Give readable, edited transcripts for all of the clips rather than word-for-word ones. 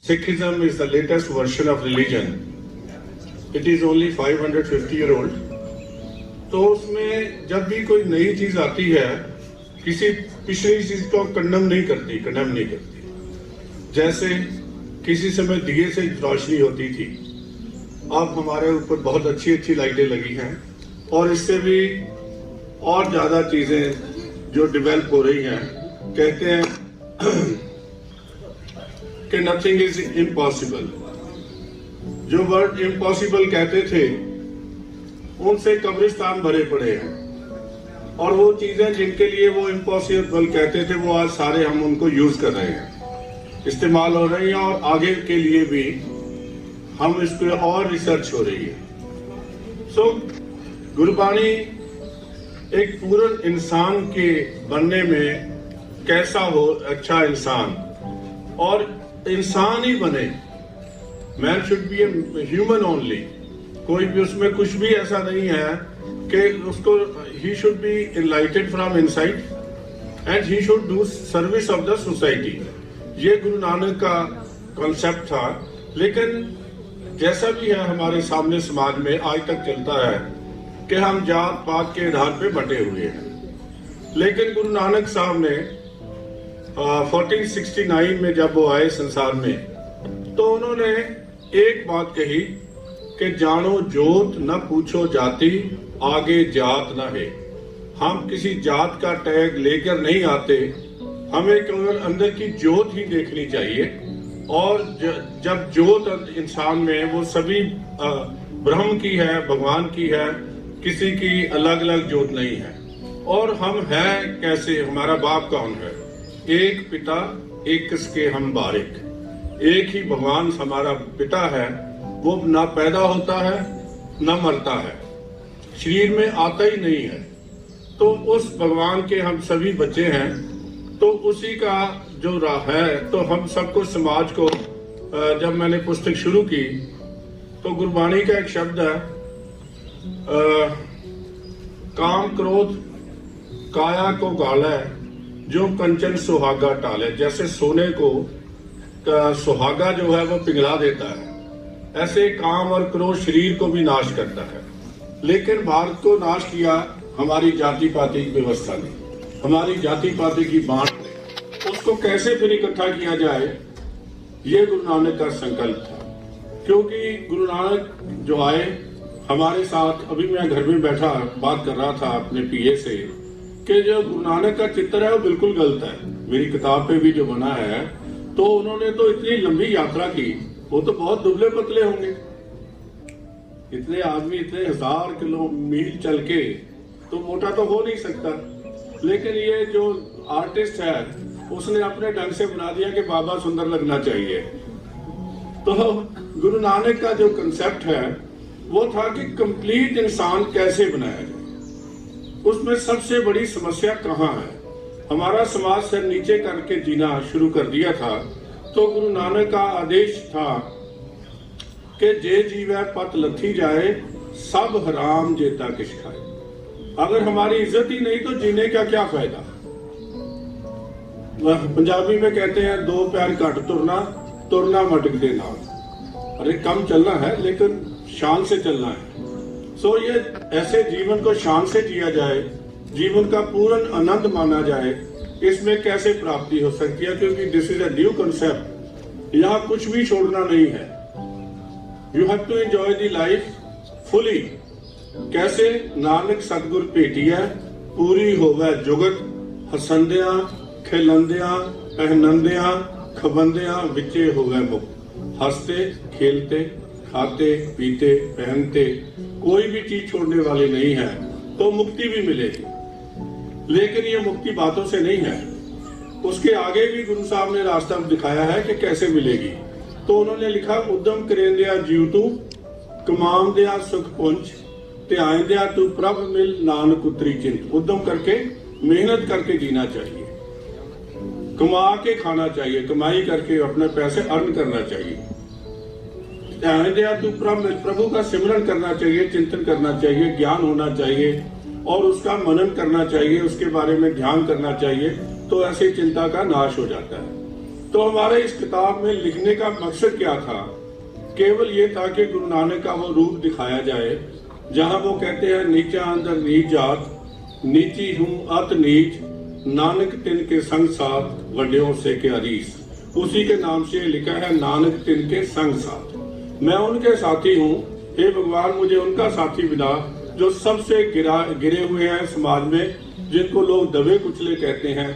Sikhism is the latest version of religion. It is only 550 year old. तो उसमें जब भी कोई नई चीज आती है, किसी पिछली चीज को कंडेम नहीं करती। जैसे किसी समय दिए से रोशनी होती थी, अब हमारे ऊपर बहुत अच्छी अच्छी लाइटें लगी हैं और इससे भी और ज्यादा चीजें जो डेवलप हो रही हैं। कहते हैं कि नथिंग इज इम्पॉसिबल। जो वर्ड इम्पॉसिबल कहते थे उनसे कब्रिस्तान भरे पड़े हैं, और वो चीजें जिनके लिए वो इम्पॉसिबल कहते थे वो आज सारे हम उनको यूज कर रहे हैं, इस्तेमाल हो रही हैं, और आगे के लिए भी हम इस पर और रिसर्च हो रही है। सो गुरबाणी एक पूर्ण इंसान के बनने में कैसा हो अच्छा इंसान, और इंसान ही बने। Man should be a human only. कोई भी उसमें कुछ भी ऐसा नहीं है कि उसको he should be एनलाइटेड from inside and he should do service of the society. ये गुरु नानक का कॉन्सेप्ट था। लेकिन जैसा भी है हमारे सामने समाज में आज तक चलता है कि हम जात पात के आधार पे बटे हुए हैं। लेकिन गुरु नानक साहब ने 1469 में जब वो आए संसार में, तो उन्होंने एक बात कही कि जानो जोत न पूछो जाति, आगे जात न है। हम किसी जात का टैग लेकर नहीं आते, हमें केवल अंदर की जोत ही देखनी चाहिए। और जब जोत इंसान में, वो सभी ब्रह्म की है, भगवान की है, किसी की अलग अलग जोत नहीं है। और हम हैं कैसे, हमारा बाप कौन है? एक पिता एक किसके हम बारिक। एक ही भगवान हमारा पिता है, वो ना पैदा होता है ना मरता है, शरीर में आता ही नहीं है। तो उस भगवान के हम सभी बच्चे हैं। तो उसी का जो राह है, तो हम सबको समाज को, जब मैंने पुस्तक शुरू की तो गुरबाणी का एक शब्द है, काम क्रोध काया को गाला है, जो कंचन सुहागा टाले। जैसे सोने को सुहागा जो है वो पिघला देता है, ऐसे काम और क्रोध शरीर को भी नाश करता है। लेकिन भारत को नाश किया हमारी जाति पाति की व्यवस्था ने, हमारी जाति पाति की बांट ने। उसको कैसे फिर इकट्ठा किया जाए, ये गुरु नानक का संकल्प था। क्योंकि गुरु नानक जो आए हमारे साथ, अभी मैं घर में बैठा बात कर रहा था अपने पीए से कि जो गुरु नानक का चित्र है वो बिल्कुल गलत है। मेरी किताब पे भी जो बना है, तो उन्होंने तो इतनी लंबी यात्रा की, वो तो बहुत दुबले पतले होंगे। इतने आदमी इतने 1000 किलो मील चल के तो मोटा तो हो नहीं सकता। लेकिन ये जो आर्टिस्ट है उसने अपने ढंग से बना दिया कि बाबा सुंदर लगना चाहिए। तो गुरु नानक का जो कंसेप्ट है वो था कि कंप्लीट इंसान कैसे बनाया जाए। उसमें सबसे बड़ी समस्या कहाँ है? हमारा समाज से नीचे करके जीना शुरू कर दिया था। तो गुरु नानक का आदेश था कि जे जीवै पत लथी जाए, सब हराम जेता किश खाए। अगर हमारी इज्जत ही नहीं तो जीने का क्या फायदा? पंजाबी में कहते हैं दो पैर घट तुरना, तुरना मटक दे नाल। अरे कम चलना है लेकिन शान से चलना है। सो ये ऐसे जीवन को शान से जिया जाए, जीवन का पूर्ण आनंद माना जाए। इसमें कैसे प्राप्ति हो सकती है? क्योंकि this is a new concept. यहाँ कुछ भी छोड़ना नहीं है। You have to enjoy the life fully. कैसे? नानक सतगुर भेटिया पूरी होवे जुगत, हसंदिया खिलंदिया पहनंदिया खबंदिया विचे होवे मुक्त। हंसते खेलते खाते पीते पहनते कोई भी चीज छोड़ने वाली नहीं है, तो मुक्ति भी मिलेगी। लेकिन ये मुक्ति बातों से नहीं है, उसके आगे भी गुरु साहब ने रास्ता दिखाया है कि कैसे मिलेगी। तो उन्होंने लिखा, उद्यम करेंदिया जीव तू, कमाम दिया सुख पुंज, ध्यान दिया तू प्रभ मिल नानक उतरी चिंत। उद्यम करके मेहनत करके जीना चाहिए, कमा के खाना चाहिए, कमाई करके अपने पैसे अर्न करना चाहिए। ध्यान दिया तू प्रभ मिल, प्रभु का सिमरन करना चाहिए, चिंतन करना चाहिए, ज्ञान होना चाहिए और उसका मनन करना चाहिए, उसके बारे में ध्यान करना चाहिए। तो ऐसी चिंता का नाश हो जाता है। तो हमारे इस किताब में लिखने का मकसद क्या था? केवल ये था कि गुरु नानक का वो रूप दिखाया जाए जहां वो कहते हैं नीचा अंदर नीच जात, नीची हूं अत नीच, नानक तिन के संग साथ, वड्यों से के हरीस। उसी के नाम से लिखा है नानक तिन के संग साथ। मैं उनके साथी हूँ, हे भगवान मुझे उनका साथी बना जो सबसे गिरे हुए हैं समाज में, जिनको लोग दबे कुचले कहते हैं।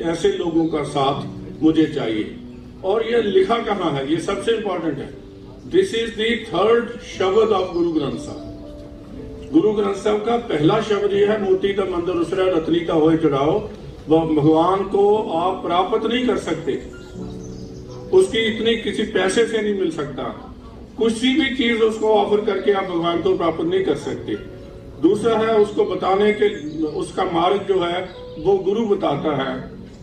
ऐसे लोगों का साथ मुझे चाहिए। और ये लिखा कहाँ है? ये सबसे इंपॉर्टेंट है। दिस इज द थर्ड शब्द ऑफ गुरु ग्रंथ साहब। गुरु ग्रंथ साहब का पहला शब्द ये है, मोती का मंदिर उसरा रत्नी का होए चढ़ाओ। वह भगवान को आप प्राप्त नहीं कर सकते, उसकी इतनी किसी पैसे से नहीं मिल सकता, कुछ भी चीज उसको ऑफर करके आप भगवान को प्राप्त नहीं कर सकते। दूसरा है उसको बताने के, उसका मार्ग जो है वो गुरु बताता है।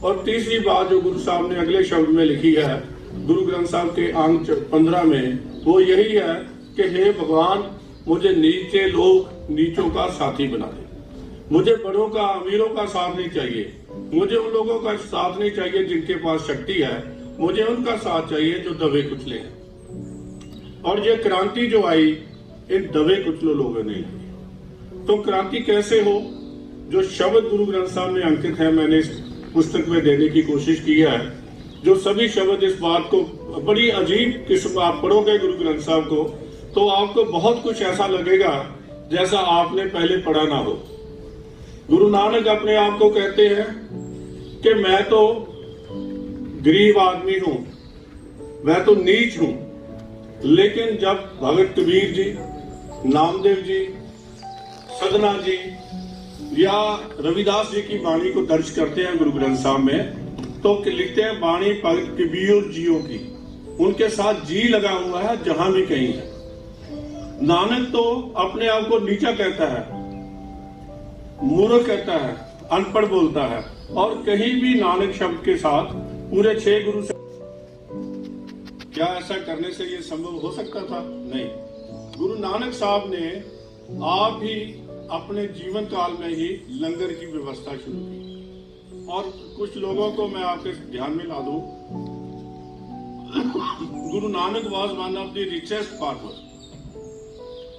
और तीसरी बात जो गुरु साहब ने अगले शब्द में लिखी है गुरु ग्रंथ साहब के अंक 15 में, वो यही है कि हे भगवान मुझे नीचे लोग नीचों का साथी बना दे। मुझे बड़ों का अमीरों का साथ नहीं चाहिए, मुझे उन लोगों का साथ नहीं चाहिए जिनके पास शक्ति है, मुझे उनका साथ चाहिए जो दबे कुचले हैं। और ये क्रांति जो आई इन दबे कुचले लोगों ने लाई। तो क्रांति कैसे हो? जो शब्द गुरु ग्रंथ साहब में अंकित है, मैंने इस पुस्तक में देने की कोशिश की है। जो सभी शब्द इस बात को, बड़ी अजीब किस्म, आप पढ़ोगे गुरु ग्रंथ साहब को तो आपको बहुत कुछ ऐसा लगेगा जैसा आपने पहले पढ़ा ना हो। गुरु नानक अपने आप को कहते हैं कि मैं तो गरीब आदमी हूं, मैं तो नीच हूं। लेकिन जब भगत कबीर जी, नामदेव जी, सदना जी या रविदास जी की वाणी को दर्ज करते हैं गुरु ग्रंथ साहब में, तो लिखते हैं वाणी भगत कबीर जियों की, उनके साथ जी लगा हुआ है जहां भी कहीं है। नानक तो अपने आप को नीचा कहता है, मूर्ख कहता है, अनपढ़ बोलता है, और कहीं भी नानक शब्द के साथ पूरे 6 गुरु से। क्या ऐसा करने से ये संभव हो सकता था? नहीं। गुरु नानक साहब ने आप ही अपने जीवन काल में ही लंगर की व्यवस्था शुरू की। और कुछ लोगों को मैं आपके ध्यान में ला दूं, Guru Nanak was one of the richest farmer.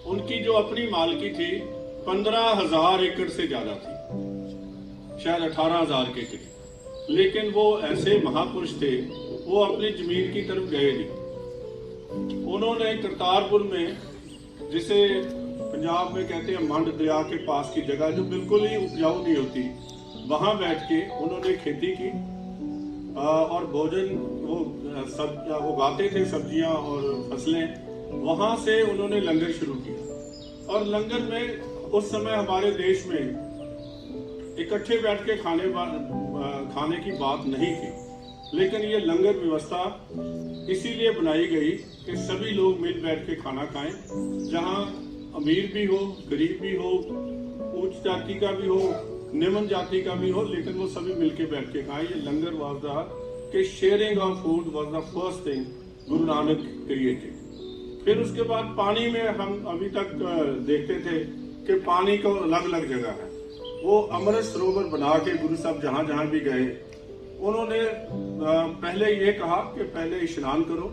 उनकी जो अपनी मालकी थी 15,000 एकड़ से ज्यादा थी, शायद 18,000 के करीब। लेकिन वो ऐसे महापुरुष थे, वो अपनी जमीन की तरफ गए नहीं। उन्होंने करतारपुर में, जिसे पंजाब में कहते हैं मंड दरिया के पास की जगह जो बिल्कुल ही उपजाऊ नहीं होती, वहां बैठ के उन्होंने खेती की और भोजन वो सब उगाते थे, सब्जियां और फसलें। वहां से उन्होंने लंगर शुरू किया। और लंगर में उस समय हमारे देश में इकट्ठे बैठ के खाने की बात नहीं थी, लेकिन ये लंगर व्यवस्था इसीलिए बनाई गई कि सभी लोग मिल बैठ के खाना खाएं, जहां अमीर भी हो, गरीब भी हो, उच्च जाति का भी हो, निम्न जाति का भी हो, लेकिन वो सभी मिलके बैठ के खाएं। ये लंगर वाज द कि sharing of food was the first thing Guru Nanak created. फिर उसके बाद पानी में हम अभी तक देखते थे कि पानी को अलग अलग जगह है। वो अमृत सरोवर बना के गुरु साहब जहां जहां भी गए, उन्होंने पहले ये कहा कि पहले स्नान करो,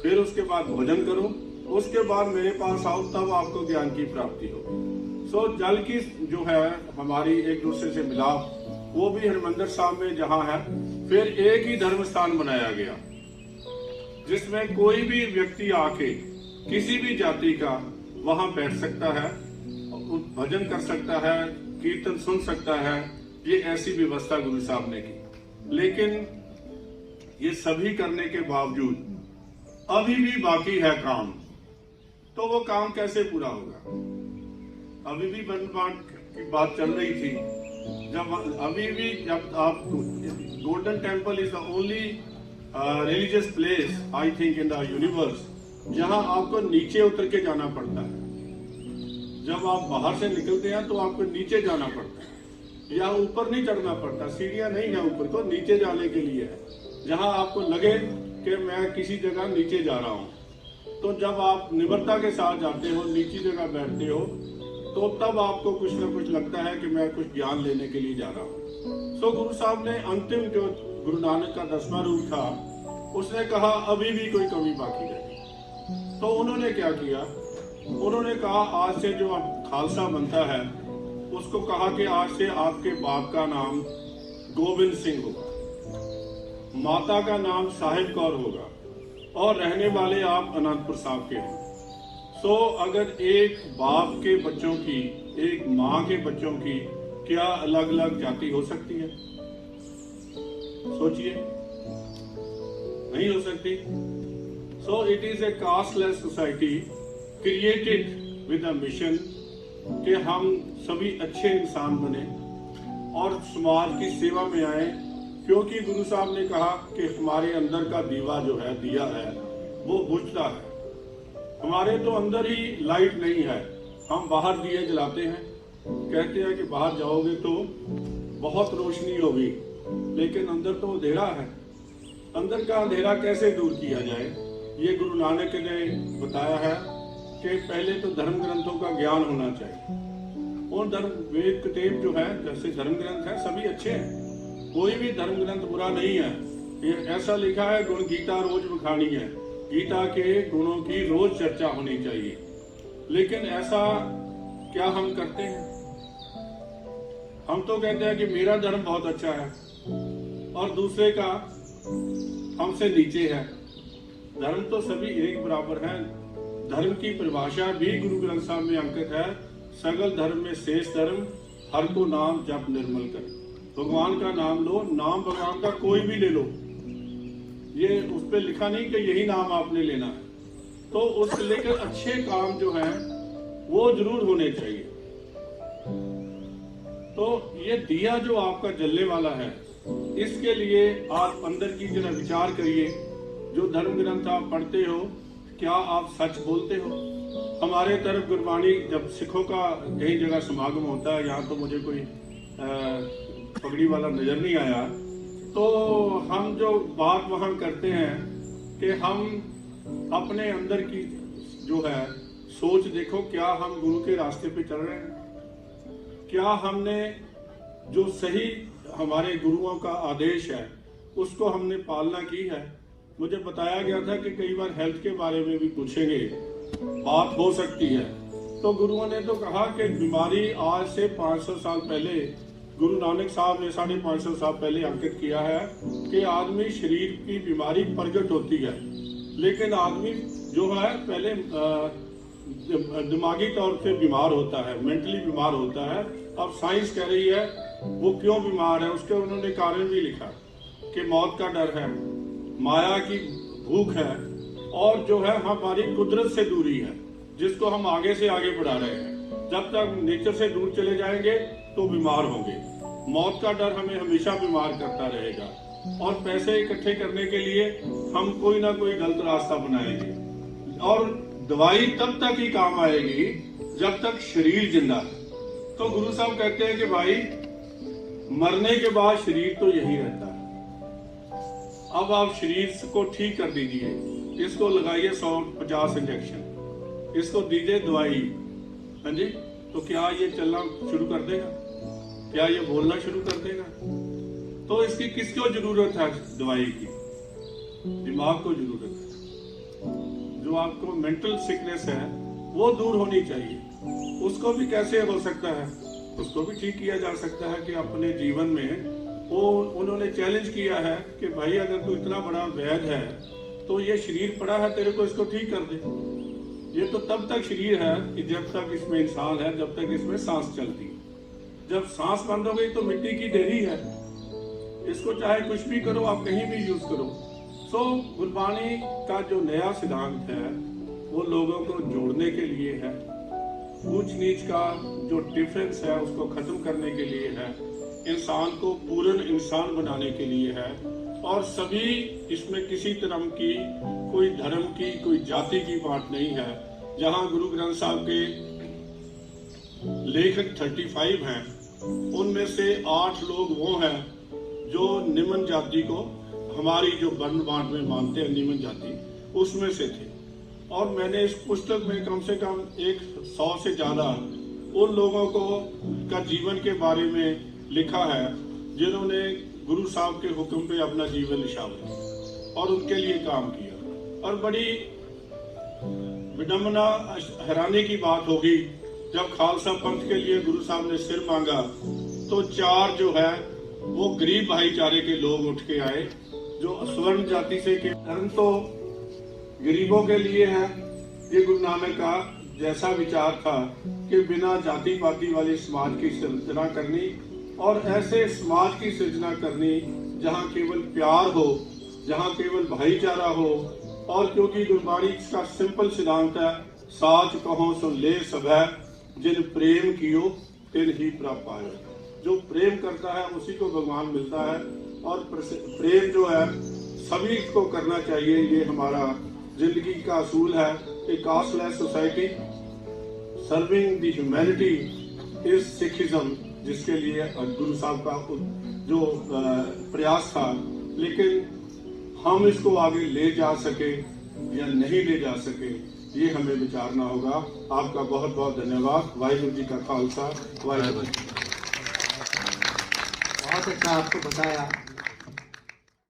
फिर उसके बाद भोजन करो, उसके बाद मेरे पास आओ, तब आपको ज्ञान की प्राप्ति होगी। सो जल की जो है हमारी एक दूसरे से मिलाप, वो भी हरमंदिर साहब में जहां है। फिर एक ही धर्म स्थान बनाया गया जिसमें कोई भी व्यक्ति आके किसी भी जाति का वहां बैठ सकता है, भजन कर सकता है, कीर्तन सुन सकता है। ये ऐसी व्यवस्था गुरु साहब ने की। लेकिन ये सभी करने के बावजूद अभी भी बाकी है काम। तो वो काम कैसे पूरा होगा? अभी भी बन बांट की बात चल रही थी। जब आप golden temple is the only religious place I think in the universe जहां आपको नीचे उतर के जाना पड़ता है। जब आप बाहर से निकलते हैं तो आपको नीचे जाना पड़ता है, या ऊपर नहीं चढ़ना पड़ता। सीढ़ियां नहीं है ऊपर को, नीचे जाने के लिए है, जहां आपको लगे कि मैं किसी जगह नीचे जा रहा हूं। तो जब आप निम्रता के साथ जाते हो, नीची जगह बैठते हो, तो तब आपको कुछ ना कुछ लगता है कि मैं कुछ ज्ञान लेने के लिए जा रहा हूँ। सो गुरु साहब ने अंतिम जो गुरु नानक का 10वां रूप था, उसने कहा अभी भी कोई कमी बाकी रही। तो उन्होंने क्या किया, उन्होंने कहा आज से जो खालसा बनता है उसको कहा कि आज से आपके बाप का नाम गोविंद सिंह होगा, माता का नाम साहिब कौर होगा और रहने वाले आप अनंतपुर साहब के हो। सो अगर एक बाप के बच्चों की, एक माँ के बच्चों की क्या अलग अलग जाति हो सकती है? सोचिए, नहीं हो सकती। So it is a casteless society created with a mission कि हम सभी अच्छे इंसान बने और समाज की सेवा में आए, क्योंकि गुरु साहब ने कहा कि हमारे अंदर का दीवा जो है, दिया है, वो बुझता है। हमारे तो अंदर ही लाइट नहीं है, हम बाहर दिए जलाते हैं, कहते हैं कि बाहर जाओगे तो बहुत रोशनी होगी, लेकिन अंदर तो अंधेरा है। अंदर का अंधेरा कैसे दूर किया जाए, ये गुरु नानक ने बताया है कि पहले तो धर्म ग्रंथों का ज्ञान होना चाहिए। और धर्म वेद कतेब जो है, जैसे धर्म ग्रंथ है, सभी अच्छे हैं, कोई भी धर्म ग्रंथ बुरा नहीं है। ये ऐसा लिखा है, गुण गीता रोज बखानी है, गीता के गुणों की रोज चर्चा होनी चाहिए। लेकिन ऐसा क्या हम करते हैं? हम तो कहते हैं कि मेरा धर्म बहुत अच्छा है और दूसरे का हमसे नीचे है। धर्म तो सभी एक बराबर है। धर्म की परिभाषा भी गुरु ग्रंथ साहब में अंकित है, सगल धर्म में शेष धर्म, हर को नाम जप निर्मल कर। भगवान का नाम लो, नाम भगवान का कोई भी ले लो, ये उस पर लिखा नहीं कि यही नाम आपने लेना है। तो उससे लेकर अच्छे काम जो है वो जरूर होने चाहिए। तो ये दिया जो आपका जलने वाला है, इसके लिए आप अंदर की जरा विचार करिए। जो धर्म ग्रंथ आप पढ़ते हो, क्या आप सच बोलते हो? हमारे तरफ गुरबाणी, जब सिखों का कई जगह समागम होता है, यहाँ तो मुझे कोई पगड़ी वाला नजर नहीं आया, तो हम जो बात वहाँ करते हैं कि हम अपने अंदर की जो है सोच देखो, क्या हम गुरु के रास्ते पे चल रहे हैं? क्या हमने जो सही हमारे गुरुओं का आदेश है उसको हमने पालना की है? मुझे बताया गया था कि कई बार हेल्थ के बारे में भी पूछेंगे, बात हो सकती है। तो गुरुओं ने तो कहा कि बीमारी आज से 500 साल पहले, गुरु नानक साहब ने 550 साल पहले अंकित किया है कि आदमी शरीर की बीमारी प्रकट होती है, लेकिन आदमी जो है पहले दिमागी तौर से बीमार होता है, मेंटली बीमार होता है। अब साइंस कह रही है वो क्यों बीमार है, उसके उन्होंने कारण भी लिखा कि मौत का डर है, माया की भूख है, और जो है हमारी कुदरत से दूरी है, जिसको हम आगे से आगे बढ़ा रहे हैं। जब तक नेचर से दूर चले जाएंगे तो बीमार होंगे। मौत का डर हमें हमेशा बीमार करता रहेगा, और पैसे इकट्ठे करने के लिए हम कोई ना कोई गलत रास्ता बनाएंगे। और दवाई तब तक ही काम आएगी जब तक शरीर जिंदा है। तो गुरु साहब कहते हैं कि भाई मरने के बाद शरीर तो यही रहता है। अब आप शरीर को ठीक कर दीजिए, इसको लगाइए 150 इंजेक्शन, इसको दीजिए दवाई, हाँ जी, तो क्या ये चलना शुरू कर देगा? क्या ये बोलना शुरू कर देगा? तो इसकी किसको जरूरत है? दवाई की, दिमाग को जरूरत है। जो आपको मेंटल सिकनेस है वो दूर होनी चाहिए। उसको भी कैसे हो सकता है? उसको भी ठीक किया जा सकता है कि अपने जीवन में वो उन्होंने चैलेंज किया है कि भाई अगर तू इतना बड़ा वैद है तो ये शरीर पड़ा है तेरे को, इसको ठीक कर दे। ये तो तब तक शरीर है कि जब तक इसमें इंसान है, जब तक इसमें सांस चलती है। जब सांस बंद हो गई तो मिट्टी की ढेरी है, इसको चाहे कुछ भी करो, आप कहीं भी यूज करो। सो गुरबाणी का जो नया सिद्धांत है वो लोगों को जोड़ने के लिए है, ऊंच नीच का जो डिफरेंस है उसको खत्म करने के लिए है, इंसान को पूर्ण इंसान बनाने के लिए है। और सभी इसमें किसी तरह की कोई धर्म की, कोई जाति की बात नहीं है। जहां गुरु ग्रंथ साहब के लेखक 35 हैं, उनमें से 8 लोग वो हैं जो निम्न जाति को, हमारी जो वर्ण बांट में मानते हैं निम्न जाति, उसमें से थे। और मैंने इस पुस्तक में कम से कम 100 से ज्यादा उन लोगों को का जीवन के बारे में लिखा है जिन्होंने गुरु साहब के हुक्म पे अपना जीवन निछावर और उनके लिए काम किया। और बड़ी विडम्बना हैरानी की बात होगी, जब खालसा पंथ के लिए गुरु साहब ने सिर मांगा तो 4 जो है वो गरीब भाईचारे के लोग उठ के आए, जो स्वर्ण जाति से के धर्म तो गरीबों के लिए है। ये गुरु नानक का जैसा विचार था कि बिना जाति पाति वाले समाज की सृजना करनी और ऐसे समाज की सृजना करनी जहाँ केवल प्यार हो, जहाँ केवल भाईचारा हो। और क्योंकि गुरबाणी का सिंपल सिद्धांत है, साच कहो सुन ले सभै, जिन प्रेम कियो तिन ही प्राप्त पायो। जो प्रेम करता है उसी को भगवान मिलता है, और प्रेम जो है सभी को करना चाहिए। ये हमारा जिंदगी का असूल है। A casteless society serving the humanity is Sikhism, जिसके लिए गुरु साहब का जो प्रयास था। लेकिन हम इसको आगे ले जा सके या नहीं ले जा सके, ये हमें विचारना होगा। आपका बहुत बहुत धन्यवाद। वाहिगुरु जी का खालसा, वाहिगुरु। बहुत अच्छा आपको बताया।